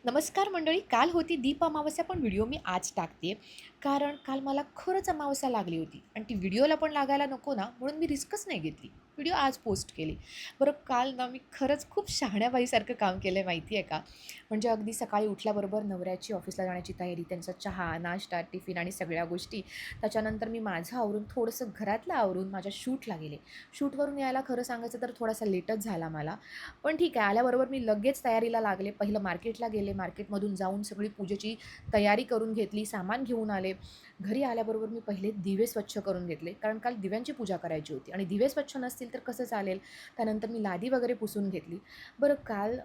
नमस्कार मंडळी, काल होती दीप अमावस्या पण व्हिडिओ मी आज टाकते कारण काल मला खरंच अमावस्या लागली होती आणि ती व्हिडिओला पण लागायला नको ना, म्हणून मी रिस्कच नाही घेतली. व्हिडिओ आज पोस्ट केली. बरं, काल ना मी खरंच खूप शहाण्याबाईसारखं काम केलं आहे माहिती आहे का? म्हणजे अगदी सकाळी उठल्याबरोबर नवऱ्याची ऑफिसला जाण्याची तयारी, त्यांचा चहा, नाश्ता, टिफिन आणि सगळ्या गोष्टी. त्याच्यानंतर मी माझं आवरून थोडंसं घरातलं आवरून माझ्या शूटला गेले. शूटवरून यायला खरं सांगायचं तर थोडासा लेटच झाला मला. पण ठीक आहे, आल्याबरोबर मी लगेच तयारीला लागले. पहिलं मार्केटला गेले, मार्केटमधून जाऊन सगळी पूजेची तयारी करून घेतली, सामान घेऊन आले. घरी आल्याबरोबर मी पहिले दिवे स्वच्छ करून घेतले, कारण काल दिव्यांची पूजा करायची होती आणि दिवे स्वच्छ नसतील तर कसं चालेल. त्यानंतर मी लादी वगैरे पुसून घेतली. बरं, काल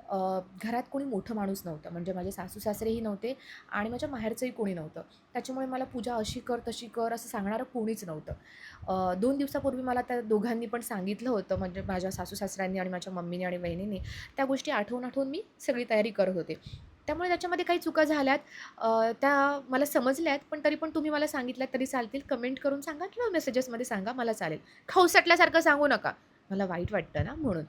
घरात कोणी मोठं माणूस नव्हतं, म्हणजे माझे सासू सासरेही नव्हते आणि माझ्या माहेरचंही कोणी नव्हतं. त्याच्यामुळे मला पूजा अशी कर तशी कर असं सांगणारं कोणीच नव्हतं. 2 दिवसापूर्वी मला त्या दोघांनी पण सांगितलं होतं, म्हणजे माझ्या सासू सासऱ्यांनी आणि माझ्या मम्मीने आणि वहिनीने. त्या गोष्टी आठवून मी सगळी तयारी करत होते. त्यामुळे त्याच्यामध्ये काही चुका झाल्यात, त्या मला समजल्यात, पण तरी पण तुम्ही मला सांगितल्यात तरी चालतील. कमेंट करून सांगा किंवा मेसेजेसमध्ये सांगा, मला चालेल. खवसटल्यासारखं सांगू नका. मला वाईट वाटतं ना म्हणून.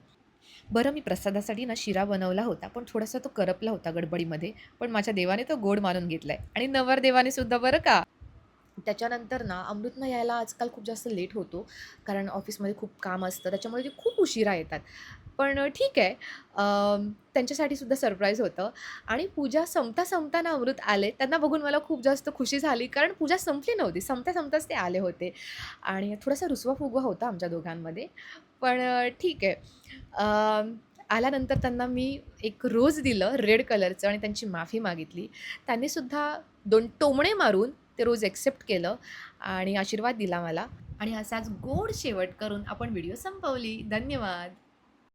बरं, मी प्रसादासाठी ना शिरा बनवला होता, पण थोडासा तो करपला होता गडबडीमध्ये. पण माझ्या देवाने तो गोड मानून घेतलाय आणि नवरदेवाने सुद्धा बरं का. त्याच्यानंतर ना अमृतना यायला आजकाल खूप जास्त लेट होतो, कारण ऑफिसमध्ये खूप काम असतं. त्याच्यामुळे ते खूप उशिरा येतात. पण ठीक आहे. त्यांच्यासाठी सुद्धा सरप्राईज होतं आणि पूजा संपता ना अमृत आले. त्यांना बघून मला खूप जास्त खुशी झाली, कारण पूजा संपली नव्हती. संपताच ते आले होते आणि थोडासा रुसवा-फुगवा होता आमच्या दोघांमध्ये. पण ठीक आहे. आल्यानंतर त्यांना मी एक रोज दिलं रेड कलरचं आणि त्यांची माफी मागितली. त्यांनीसुद्धा 2 टोमणे मारून ते रोज एक्सेप्ट केलं आणि आशीर्वाद दिला मला आणि असाच गोड शेवट करून आपण व्हिडिओ संपवली. धन्यवाद.